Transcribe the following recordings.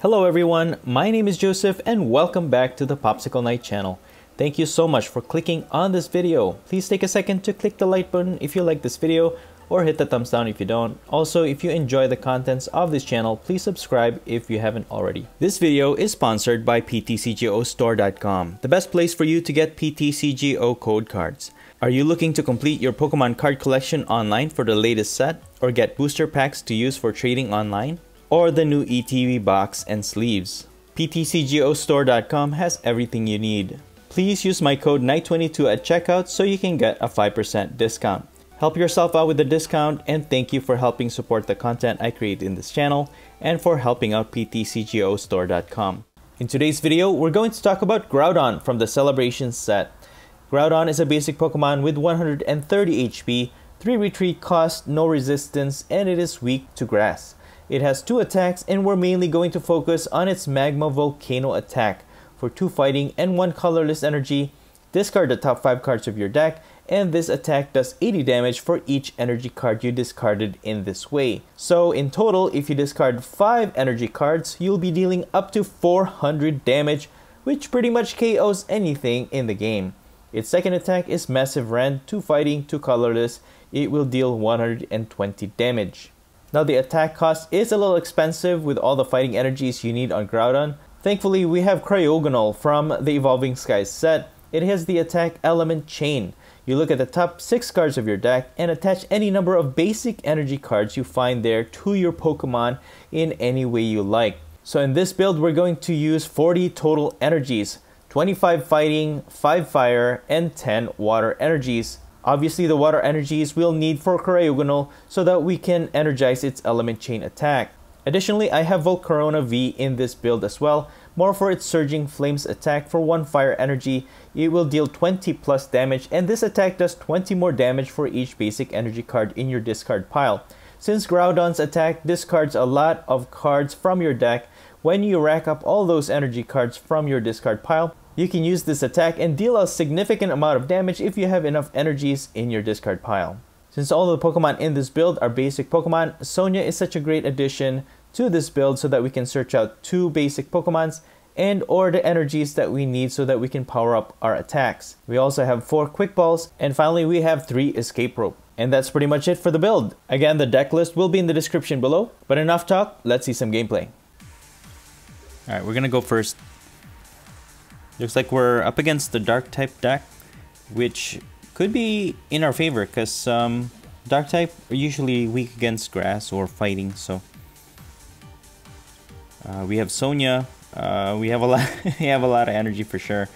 Hello everyone, my name is Joseph and welcome back to the POPSICLE KNIGHT channel. Thank you so much for clicking on this video. Please take a second to click the like button if you like this video or hit the thumbs down if you don't. Also, if you enjoy the contents of this channel, please subscribe if you haven't already. This video is sponsored by PTCGO the best place for you to get PTCGO code cards. Are you looking to complete your Pokemon card collection online for the latest set or get booster packs to use for trading online? Or the new ETV box and sleeves? PTCGO has everything you need. Please use my code KNIGHT22 at checkout so you can get a 5% discount. Help yourself out with the discount, and thank you for helping support the content I create in this channel and for helping out PTCGO. In today's video, we're going to talk about Groudon from the Celebration set. Groudon is a basic Pokemon with 130 HP, 3 retreat cost, no resistance, and it is weak to grass. It has 2 attacks, and we're mainly going to focus on its Magma Volcano attack. For 2 fighting and 1 colorless energy, discard the top 5 cards of your deck, and this attack does 80 damage for each energy card you discarded in this way. So in total, if you discard 5 energy cards, you'll be dealing up to 400 damage, which pretty much KOs anything in the game. Its second attack is Massive Rend, 2 fighting, 2 colorless. It will deal 120 damage. Now the attack cost is a little expensive with all the fighting energies you need on Groudon. Thankfully, we have Cryogonal from the Evolving Skies set. It has the attack element chain. You look at the top 6 cards of your deck and attach any number of basic energy cards you find there to your Pokemon in any way you like. So in this build, we're going to use 40 total energies, 25 fighting, 5 fire, and 10 water energies. Obviously, the water energies we'll need for Cryogonal so that we can energize its element chain attack. Additionally, I have Volcano V in this build as well, more for its Surging Flames attack. For 1 fire energy, it will deal 20 plus damage, and this attack does 20 more damage for each basic energy card in your discard pile. Since Groudon's attack discards a lot of cards from your deck, when you rack up all those energy cards from your discard pile, you can use this attack and deal a significant amount of damage if you have enough energies in your discard pile. Since all the Pokemon in this build are basic Pokemon, Sonia is such a great addition to this build so that we can search out 2 basic Pokemons and or the energies that we need so that we can power up our attacks. We also have 4 Quick Balls, and finally we have 3 Escape Rope. And that's pretty much it for the build. Again, the deck list will be in the description below, but enough talk, let's see some gameplay. Alright, we're gonna go first. Looks like we're up against the Dark type deck, which could be in our favor because Dark type are usually weak against grass or fighting. So we have Sonia. We have a lot. We have a lot of energy for sure.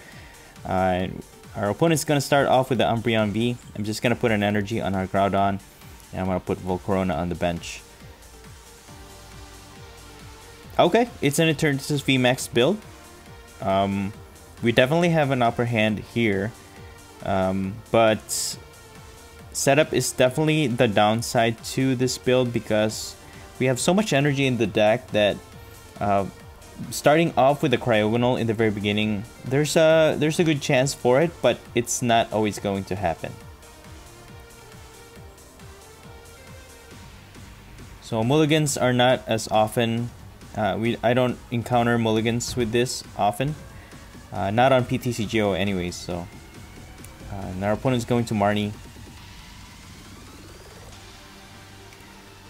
Our opponent's gonna start off with the Umbreon V. I'm just gonna put an energy on our Groudon, and I'm gonna put Volcano on the bench. Okay, it's an Eternatus VMAX build. We definitely have an upper hand here, but setup is definitely the downside to this build because we have so much energy in the deck that starting off with a Cryogonal in the very beginning, there's a good chance for it, but it's not always going to happen. So mulligans are not as often. I don't encounter mulligans with this often. Not on PTCGO anyways, so and our opponent's going to Marnie.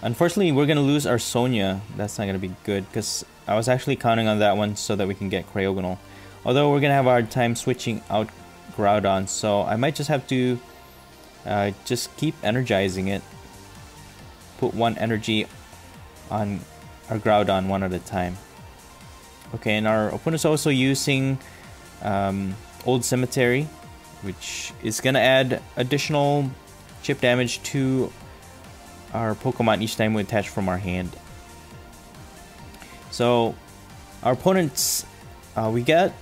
Unfortunately, we're gonna lose our Sonia. That's not gonna be good because I was actually counting on that one so that we can get Cryogonal. Although we're gonna have a hard time switching out Groudon, so I might just have to just keep energizing it. Put 1 energy on our Groudon 1 at a time. Okay, and our opponent's also using Old Cemetery, which is gonna add additional chip damage to our Pokemon each time we attach from our hand. So our opponent's we got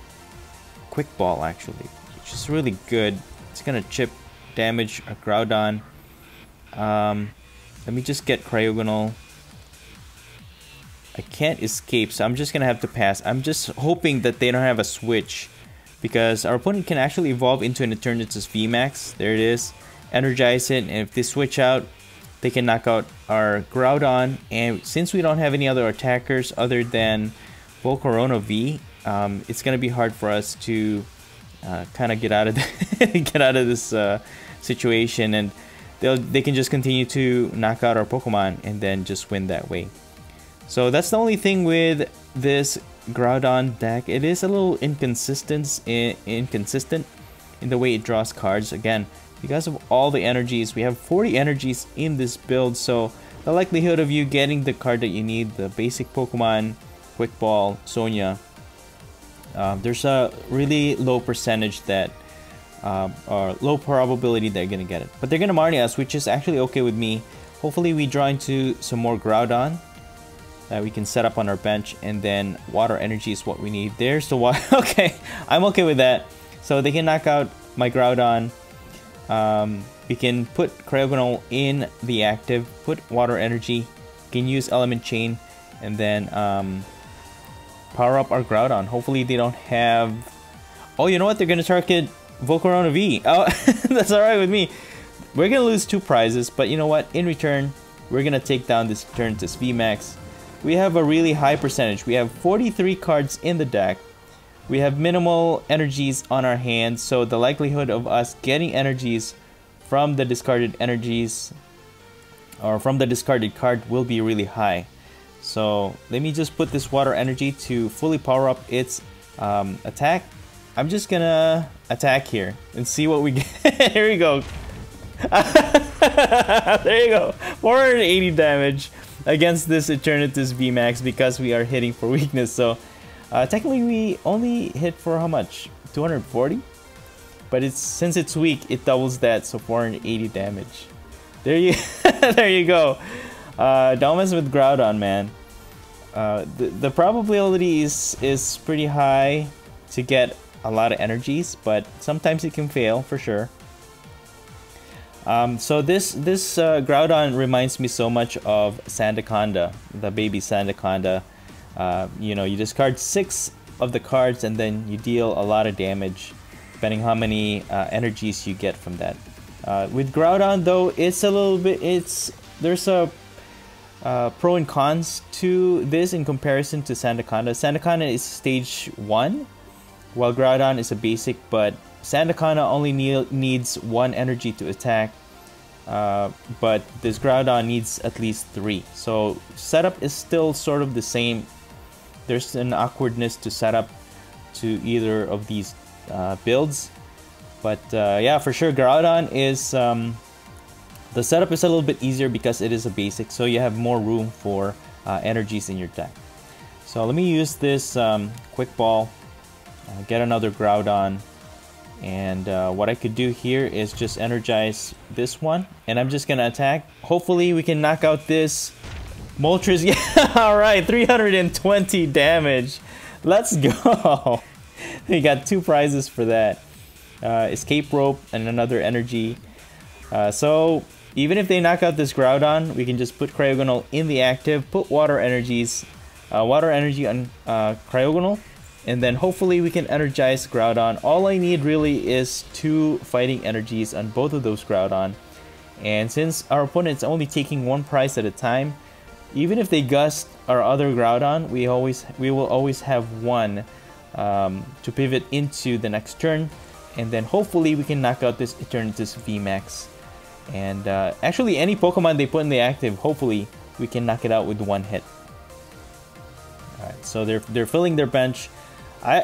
Quick Ball actually, which is really good. It's gonna chip damage our Groudon. Let me just get Cryogonal. I can't escape, so I'm just gonna have to pass. I'm just hoping that they don't have a switch, because our opponent can actually evolve into an Eternatus VMAX. There it is. Energize it, and if they switch out, they can knock out our Groudon. And since we don't have any other attackers other than Volcano V, it's gonna be hard for us to kind of get out of this situation, and they can just continue to knock out our Pokemon and then just win that way. So that's the only thing with this Groudon deck. It is a little inconsistent in the way it draws cards. Again, because of all the energies, we have 40 energies in this build, so the likelihood of you getting the card that you need, the basic Pokemon, Quick Ball, Sonia, there's a really low percentage that, or low probability they're gonna get it. But they're gonna Marnie us, which is actually okay with me. Hopefully we draw into some more Groudon that we can set up on our bench, and then Water Energy is what we need. There's the water. Okay, I'm okay with that. So they can knock out my Groudon. We can put Cryogonal in the active, put Water Energy, can use Element Chain, and then power up our Groudon. Hopefully they don't have... Oh, you know what? They're going to target Volcano V. Oh, that's alright with me. We're going to lose 2 prizes, but you know what? In return, we're going to take down this Eternatus VMAX. We have a really high percentage. We have 43 cards in the deck. We have minimal energies on our hands, so the likelihood of us getting energies from the discarded energies or from the discarded card will be really high. So let me just put this Water Energy to fully power up its attack. I'm just gonna attack here and see what we get. Here we go. There you go. 480 damage against this Eternatus VMAX because we are hitting for weakness. So technically we only hit for how much? 240? But since it's weak, it doubles that, so 480 damage. There you there you go. Don't mess with Groudon, man. The probability is pretty high to get a lot of energies, but sometimes it can fail for sure. So this Groudon reminds me so much of Sandaconda, the baby Sandaconda. You know, you discard 6 of the cards and then you deal a lot of damage, depending how many energies you get from that. With Groudon though, it's a little bit, there's a pro and cons to this in comparison to Sandaconda. Sandaconda is stage 1, while Groudon is a basic, but Sandaconda only needs 1 energy to attack, but this Groudon needs at least 3. So setup is still sort of the same. There's an awkwardness to setup to either of these builds, but yeah, for sure Groudon is the setup is a little bit easier because it is a basic, so you have more room for energies in your deck. So let me use this Quick Ball, get another Groudon, and what I could do here is just energize this one, and I'm just gonna attack. Hopefully we can knock out this Moltres. Yeah, alright, 320 damage. Let's go. We got 2 prizes for that. Escape Rope and another energy. So even if they knock out this Groudon, we can just put Cryogonal in the active, put Water Energy on Cryogonal, and then hopefully we can energize Groudon. All I need really is 2 fighting energies on both of those Groudon. And since our opponent's only taking 1 prize at a time, even if they gust our other Groudon, we will always have 1 to pivot into the next turn, and then hopefully we can knock out this Eternatus VMAX. And actually any Pokemon they put in the active, hopefully we can knock it out with 1 hit. Alright, so they're filling their bench.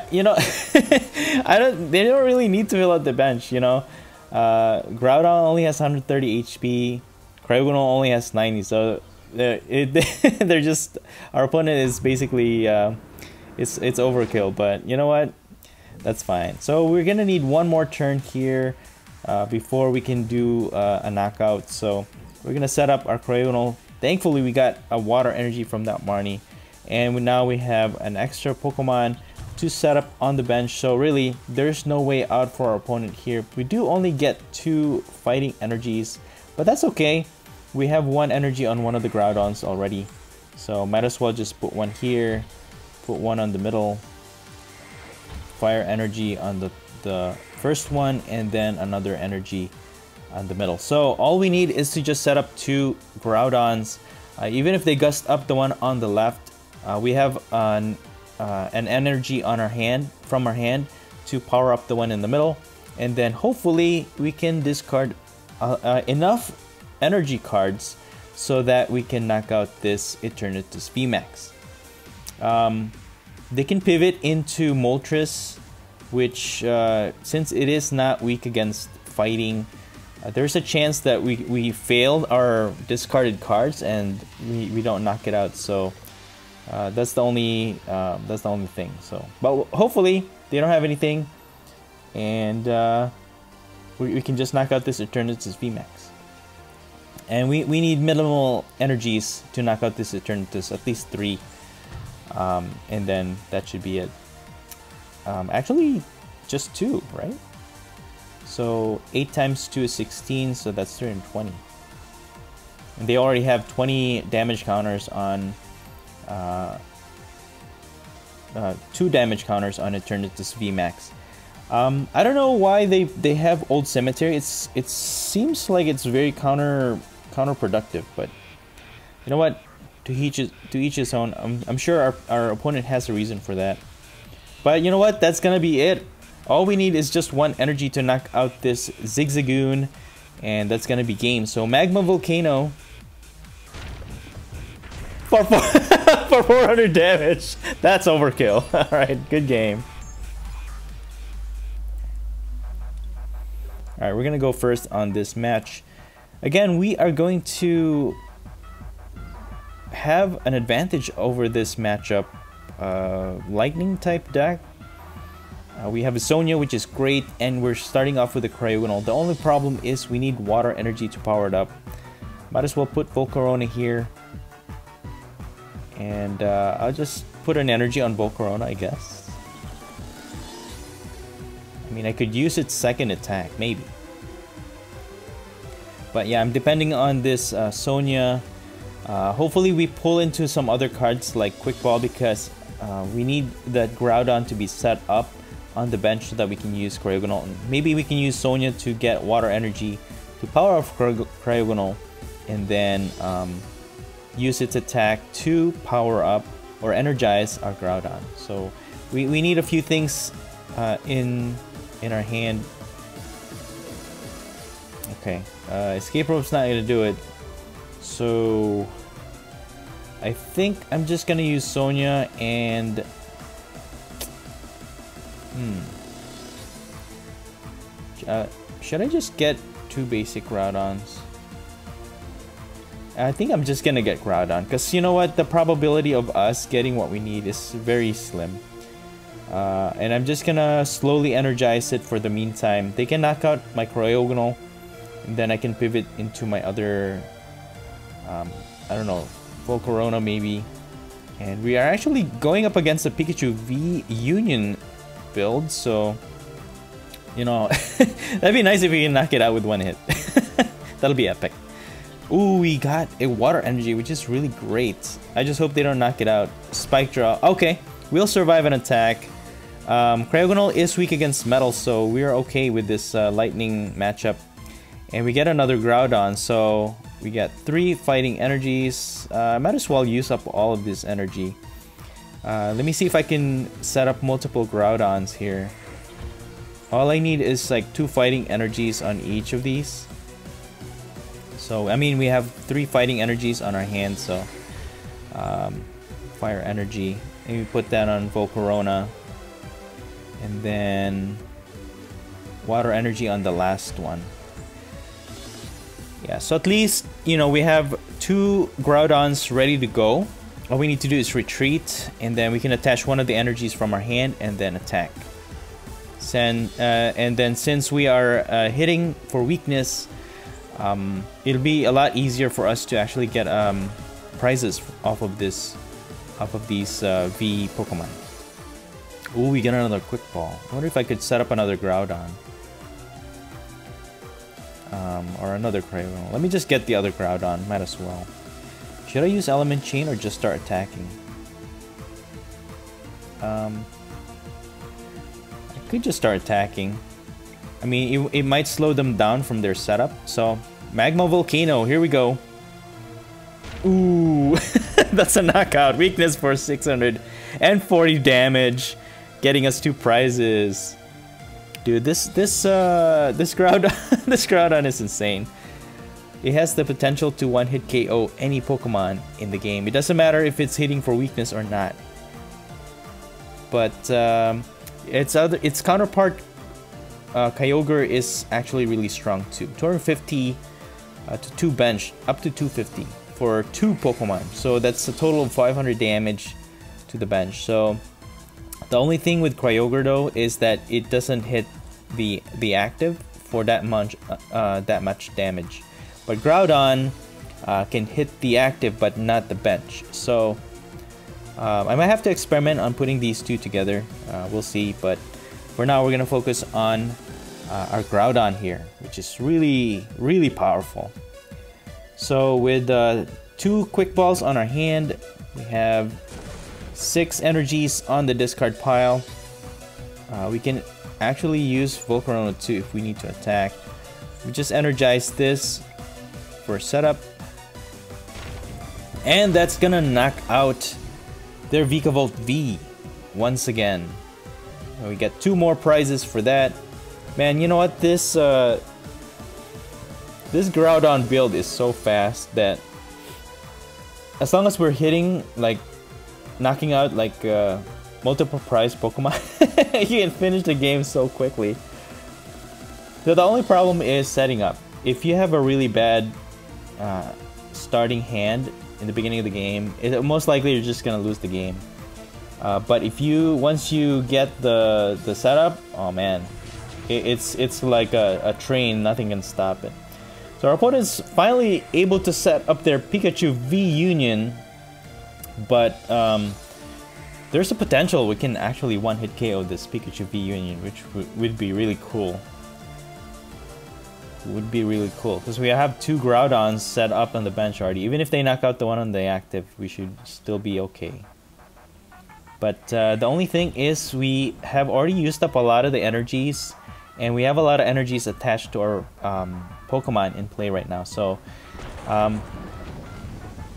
You know, they don't really need to fill out the bench, you know. Groudon only has 130 HP, Cryogonal only has 90, so they're just, our opponent is basically it's overkill, but you know what, that's fine. So we're gonna need 1 more turn here before we can do a knockout. So we're gonna set up our Cryogonal. Thankfully we got a Water Energy from that Marnie, and now we have an extra Pokemon to set up on the bench. So really there's no way out for our opponent here. We do only get 2 fighting energies, but that's okay. We have 1 energy on one of the Groudons already, so might as well just put 1 here, put 1 on the middle, fire energy on the first one, and then another energy on the middle. So all we need is to just set up 2 Groudons. Even if they gust up the one on the left, we have an energy on our hand, from our hand, to power up the one in the middle. And then hopefully we can discard enough energy cards so that we can knock out this Eternatus VMAX. They can pivot into Moltres, which since it is not weak against fighting, there's a chance that we failed our discarded cards and we don't knock it out. So that's the only thing. So, but hopefully they don't have anything, and we can just knock out this Eternatus VMAX. And we need minimal energies to knock out this Eternatus, at least 3, and then that should be it. Actually, just 2, right? So 8 times 2 is 16, so that's 320. And they already have 20 damage counters on 2 damage counters on Eternatus VMAX. I don't know why they have Old Cemetery. It seems like it's very counterproductive, but you know what? To each his own. I'm sure our opponent has a reason for that. But you know what? That's gonna be it. All we need is just 1 energy to knock out this Zigzagoon, and that's gonna be game. So Magma Volcano for 400 damage. That's overkill. All right, good game. All right, we're gonna go first on this match. Again, we are going to have an advantage over this matchup. Lightning type deck. We have a Sonia, which is great, and we're starting off with a Cryogonal. The only problem is we need water energy to power it up. Might as well put Volcarona here. And I'll just put an energy on Volcarona, I guess. I mean, I could use its second attack, maybe. But yeah, I'm depending on this Sonia. Hopefully we pull into some other cards like Quick Ball, because we need that Groudon to be set up on the bench so that we can use Cryogonal. Maybe we can use Sonia to get water energy to power up Cryogonal, and then use its attack to power up or energize our Groudon. So we need a few things in our hand. Okay, Escape Rope's not gonna do it, so I think I'm just gonna use Sonia and should I just get 2 basic Groudons? I think I'm just gonna get Groudon, because you know what, the probability of us getting what we need is very slim. And I'm just gonna slowly energize it for the meantime. They can knock out my Cryogonal, and then I can pivot into my other I don't know, Volcarona maybe. And we are actually going up against the Pikachu V Union build, so you know, that'd be nice if we can knock it out with 1 hit. That'll be epic. Ooh, we got a water energy, which is really great. I just hope they don't knock it out. Spike Draw. Okay, we'll survive an attack. Cryogonal is weak against metal, so we're okay with this lightning matchup. And we get another Groudon, so we get 3 fighting energies. I might as well use up all of this energy. Let me see if I can set up multiple Groudons here. All I need is like 2 fighting energies on each of these. So, I mean, we have 3 fighting energies on our hand, so fire energy. And we put that on Volcarona. And then water energy on the last one. Yeah, so at least, you know, we have 2 Groudons ready to go. All we need to do is retreat, and then we can attach one of the energies from our hand and then attack. And then since we are hitting for weakness, it'll be a lot easier for us to actually get prizes off of these V Pokemon. Ooh, we get another Quick Ball. I wonder if I could set up another Groudon. Or another Cryogonal. Let me just get the other Groudon, might as well. Should I use Element Chain or just start attacking? I could just start attacking. I mean, it might slow them down from their setup. So, Magma Volcano, here we go. Ooh, that's a knockout. Weakness for 600. and 40 damage, getting us 2 prizes. Dude, this Groudon this Groudon is insane. It has the potential to one-hit KO any Pokemon in the game. It doesn't matter if it's hitting for weakness or not. But its counterpart, Kyogre, is actually really strong too. 250 to 2 bench, up to 250 for 2 Pokemon. So that's a total of 500 damage to the bench. So the only thing with Kyogre though is that it doesn't hit the active for that much damage. But Groudon can hit the active but not the bench. So I might have to experiment on putting these two together. We'll see. But for now, we're gonna focus on our Groudon here, which is really powerful. So with 2 quick balls on our hand, we have 6 energies on the discard pile. We can actually use Volcano too if we need to attack. We just energize this for setup, and that's gonna knock out their Vikavolt V once again. And we get 2 more prizes for that. Man, you know what? This Groudon build is so fast that as long as we're hitting, like, knocking out like multiple prize Pokemon, you can finish the game so quickly. So the only problem is setting up. If you have a really bad starting hand in the beginning of the game, most likely you're just gonna lose the game. But if once you get the setup, oh man, it's like a train, nothing can stop it. So our opponent's finally able to set up their Pikachu V Union, but there's a potential we can actually one-hit KO this Pikachu V Union, which would be really cool. Would be really cool because we have 2 Groudons set up on the bench already. Even if they knock out the one on the active, we should still be okay. But the only thing is we have already used up a lot of the energies, and we have a lot of energies attached to our Pokemon in play right now. So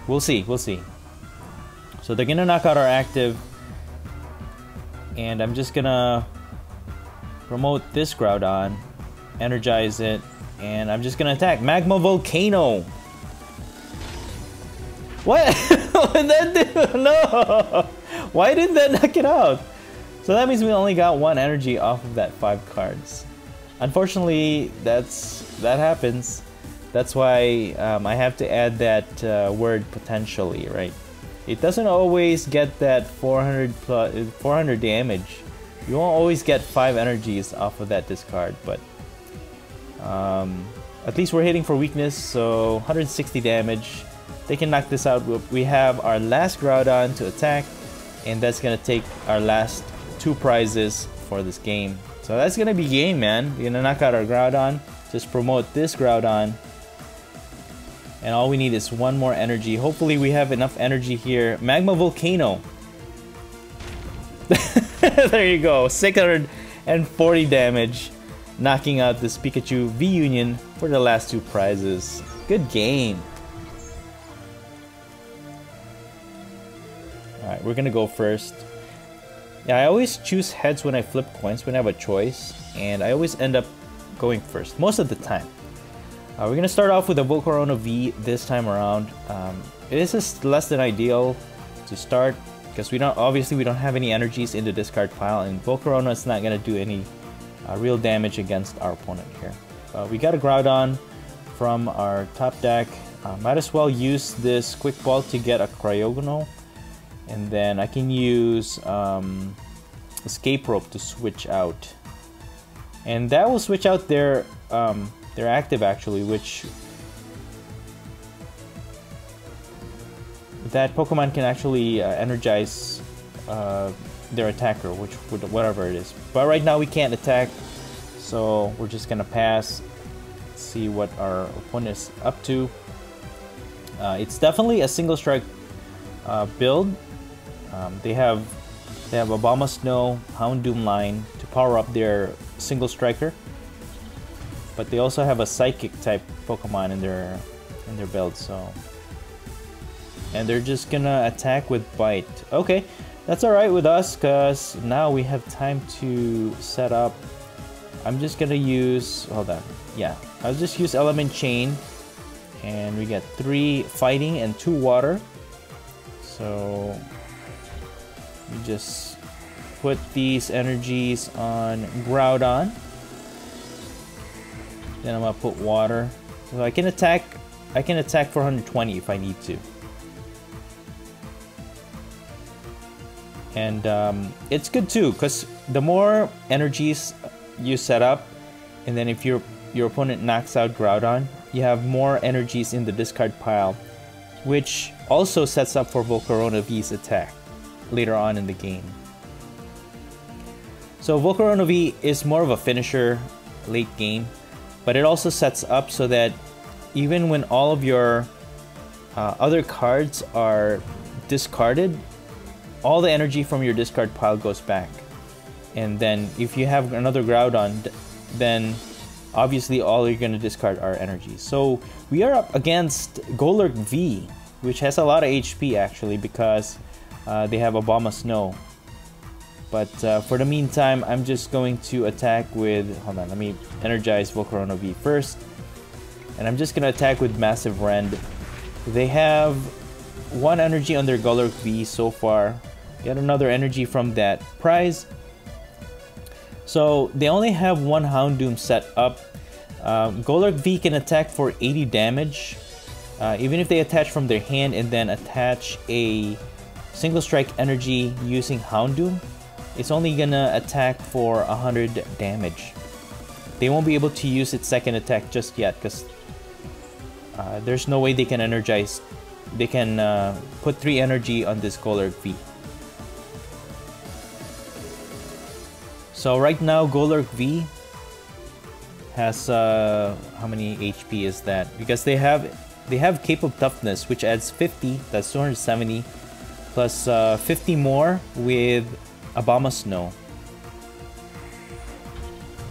we'll see. So they're gonna knock out our active, and I'm just gonna promote this Groudon, energize it, and I'm just gonna attack. Magma Volcano! What? What did that do? No! Why did that knock it out? So that means we only got 1 energy off of that 5 cards. Unfortunately, that happens. That's why I have to add that word potentially, right? It doesn't always get that 400 damage. You won't always get 5 energies off of that discard, but at least we're hitting for weakness, so 160 damage. They can knock this out. We have our last Groudon to attack, and that's gonna take our last 2 prizes for this game. So that's gonna be game, man. We're gonna knock out our Groudon, just promote this Groudon, and all we need is 1 more energy. Hopefully we have enough energy here. Magma Volcano. There you go, 640 damage, knocking out this Pikachu V Union for the last 2 prizes. Good game. Alright, we're gonna go first. Yeah, I always choose heads when I flip coins when I have a choice, and I always end up going first, most of the time. We're gonna start off with a Volcano V this time around. This is less than ideal to start, because we don't have any energies in the discard pile, and Volcano is not gonna do any real damage against our opponent here. We got a Groudon from our top deck. Might as well use this quick ball to get a Cryogonal, and then I can use Escape Rope to switch out, and that will switch out their active actually, which that Pokemon can actually energize their attacker, whatever it is. But right now we can't attack, so we're just gonna pass. See what our opponent is up to. It's definitely a single strike build. They have Obama Snow, Houndoom line to power up their single striker, but they also have a psychic type Pokemon in their build. So, and they're just gonna attack with Bite. Okay, That's alright with us, because now we have time to set up. I'm just gonna use, hold on, yeah, I'll just use Element Chain, and we get 3 fighting and 2 water. So we just put these energies on Groudon. Then I'm gonna put water. So I can attack for 120 if I need to. And it's good too, because the more energies you set up, and then if your opponent knocks out Groudon, you have more energies in the discard pile, which also sets up for Volcano V's attack later on in the game. So Volcano V is more of a finisher late game, but it also sets up so that even when all of your other cards are discarded, all the energy from your discard pile goes back. And then if you have another Groudon, then obviously all you're going to discard are energies. So we are up against Golurk V, which has a lot of HP actually, because they have Obama Snow. But for the meantime, I'm just going to attack with, hold on, let me energize Volcano V first. And I'm just going to attack with Massive Rend. They have 1 energy on their Golurk V so far. Get another energy from that prize. So they only have 1 Houndoom set up. Golurk V can attack for 80 damage. Even if they attach from their hand and then attach a single strike energy using Houndoom, it's only gonna attack for 100 damage. They won't be able to use its second attack just yet, because there's no way they can energize. They can put 3 energy on this Golurk V. So right now Golurk V has how many HP is that? Because they have Cape of Toughness, which adds 50. That's 270 plus 50 more with Obama Snow.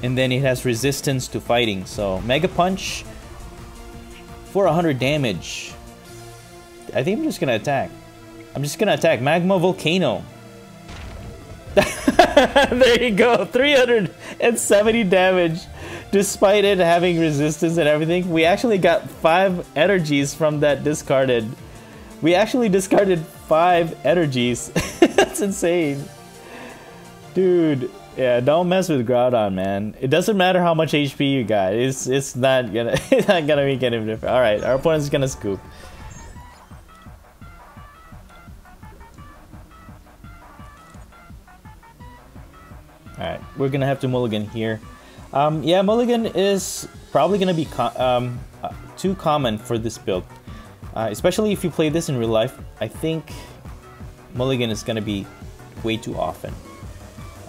And then it has resistance to fighting. So Mega Punch for 100 damage. I think I'm just gonna attack. I'm just gonna attack Magma Volcano. There you go, 370 damage. Despite it having resistance and everything, we actually got 5 energies from that discarded. We actually discarded 5 energies. That's insane. Dude, yeah, don't mess with Groudon, man. It doesn't matter how much HP you got. It's not gonna make any difference. All right, our opponent's gonna scoop. All right, we're gonna have to mulligan here. Yeah, mulligan is probably gonna be too common for this build, especially if you play this in real life. I think mulligan is gonna be way too often.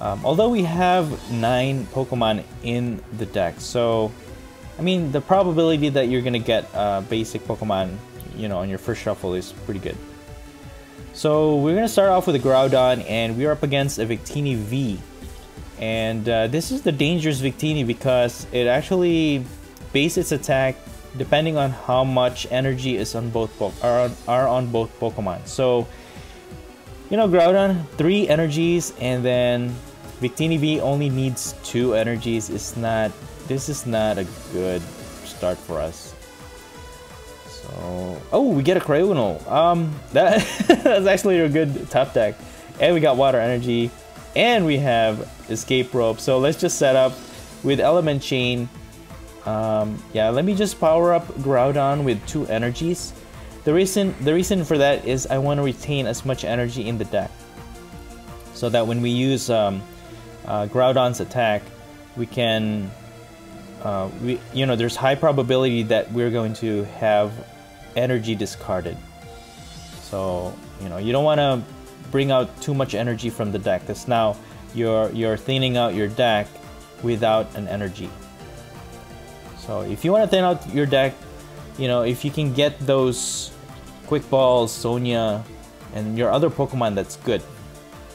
Although we have 9 Pokemon in the deck, so I mean the probability that you're gonna get basic Pokemon, you know, on your first shuffle is pretty good. So we're gonna start off with a Groudon, and we're up against a Victini V. And this is the dangerous Victini because it actually bases its attack depending on how much energy is on both are on both Pokemon. So, you know, Groudon 3 energies, and then Victini V only needs 2 energies. This is not a good start for us. So, oh, we get a Cryogonal. That's actually a good top deck, and we got Water Energy. And we have Escape Rope. So let's just set up with Element Chain. Yeah, let me just power up Groudon with 2 energies. The reason for that is I want to retain as much energy in the deck, so that when we use Groudon's attack, we can, you know, there's high probability that we're going to have energy discarded. So, you know, you don't want to bring out too much energy from the deck, because now you're thinning out your deck without an energy. So if you want to thin out your deck, you know, if you can get those Quick Balls, Sonia, and your other Pokemon, that's good.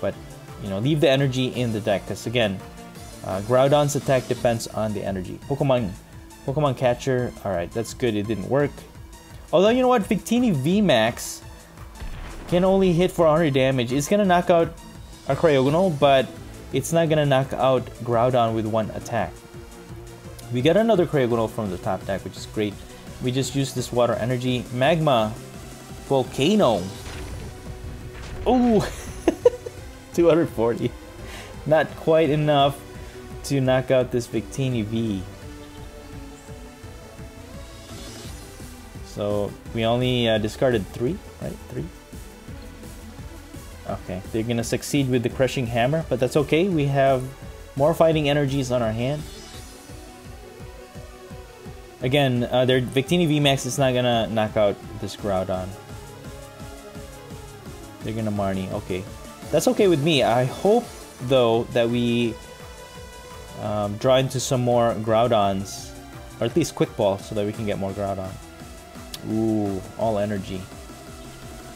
But, you know, leave the energy in the deck, because again, Groudon's attack depends on the energy. Pokemon Catcher, alright, that's good, it didn't work. Although, you know what, Victini VMAX can only hit for 100 damage. It's gonna knock out our Cryogonal, but it's not gonna knock out Groudon with one attack. We get another Cryogonal from the top deck, which is great. We just use this water energy. Magma, Volcano. Oh, 240. Not quite enough to knock out this Victini V. So we only discarded 3, right? 3. Okay, they're gonna succeed with the Crushing Hammer, but that's okay. We have more fighting energies on our hand. Again, their Victini VMAX is not gonna knock out this Groudon. They're gonna Marnie. Okay, that's okay with me. I hope though that we draw into some more Groudons, or at least Quick Ball, so that we can get more Groudon. Ooh, all energy.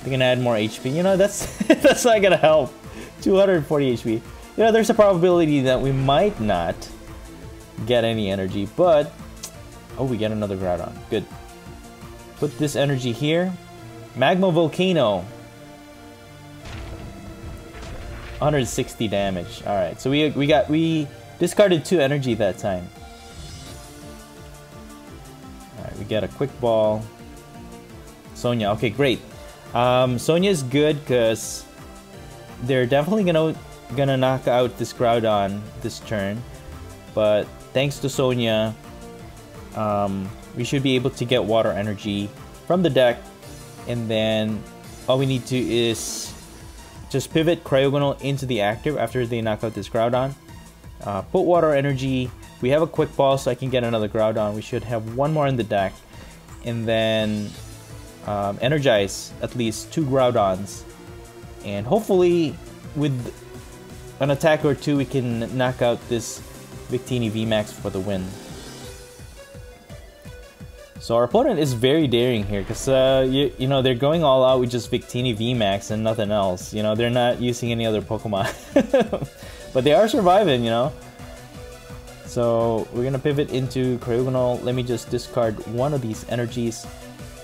They're gonna add more HP. You know, that's that's not gonna help. 240 HP. You know, there's a probability that we might not get any energy, but oh, we get another Groudon. Good. Put this energy here. Magma Volcano. 160 damage. All right, so we discarded 2 energy that time. All right, we get a Quick Ball. Sonia. Okay, great. Sonia is good because they're definitely gonna knock out this Groudon this turn, but thanks to Sonia, we should be able to get water energy from the deck, and then all we need to is just pivot Cryogonal into the active after they knock out this Groudon. Put water energy. We have a Quick Ball, so I can get another Groudon. We should have 1 more in the deck, and then energize at least 2 Groudons, and hopefully with an attack or 2 we can knock out this Victini VMAX for the win. So our opponent is very daring here because you know, they're going all out with just Victini VMAX and nothing else. You know, they're not using any other Pokemon. But they are surviving, you know. So we're gonna pivot into Cryogonal. Let me just discard 1 of these energies,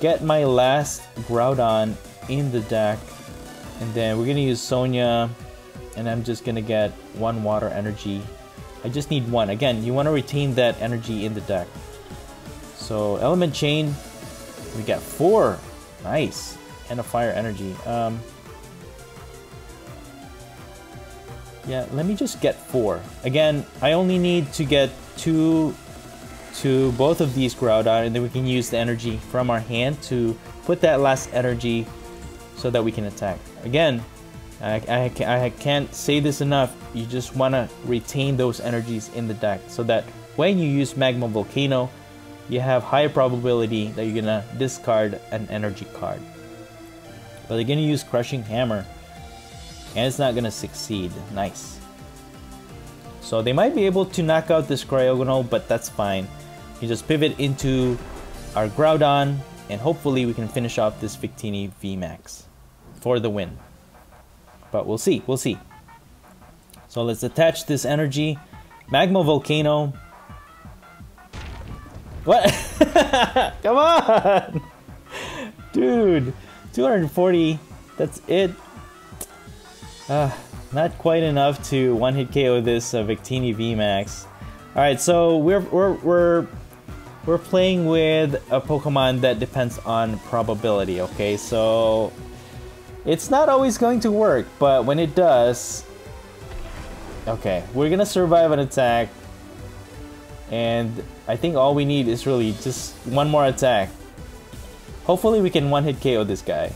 get my last Groudon in the deck, and then we're gonna use Sonia, and I'm just gonna get 1 water energy. I just need 1. Again, you want to retain that energy in the deck. So Element Chain, we got 4. Nice. And a fire energy. Yeah, let me just get 4. Again, I only need to get 2 to both of these Groudon, and then we can use the energy from our hand to put that last energy so that we can attack. Again, I can't say this enough. You just want to retain those energies in the deck so that when you use Magma Volcano, you have higher probability that you're gonna discard an energy card. But they're gonna use Crushing Hammer, and it's not gonna succeed. Nice. So they might be able to knock out this Cryogonal, but that's fine. You just pivot into our Groudon, and hopefully we can finish off this Victini VMAX for the win. But we'll see, we'll see. So let's attach this energy. Magma Volcano. What? Come on! Dude, 240, that's it. Not quite enough to one-hit KO this Victini VMAX. Alright, so we're playing with a Pokemon that depends on probability, okay? So it's not always going to work, but when it does, okay, we're gonna survive an attack, and I think all we need is really just 1 more attack. Hopefully we can one-hit KO this guy.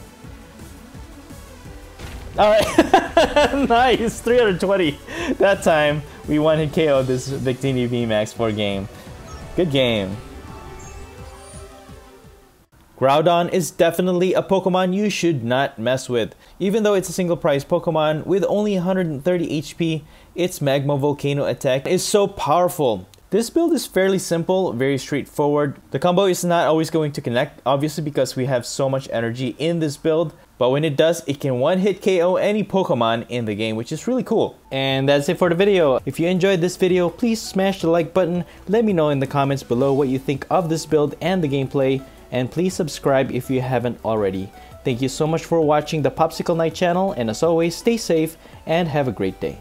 Alright, nice, 320. That time, we one-hit KO this Victini VMAX for game. Good game. Groudon is definitely a Pokemon you should not mess with. Even though it's a single prize Pokemon with only 130 HP, its Magma Volcano attack is so powerful. This build is fairly simple, very straightforward. The combo is not always going to connect, obviously because we have so much energy in this build, but when it does, it can one-hit KO any Pokemon in the game, which is really cool. And that's it for the video. If you enjoyed this video, please smash the like button. Let me know in the comments below what you think of this build and the gameplay, and please subscribe if you haven't already. Thank you so much for watching the Popsicle Knight channel, and as always, stay safe and have a great day.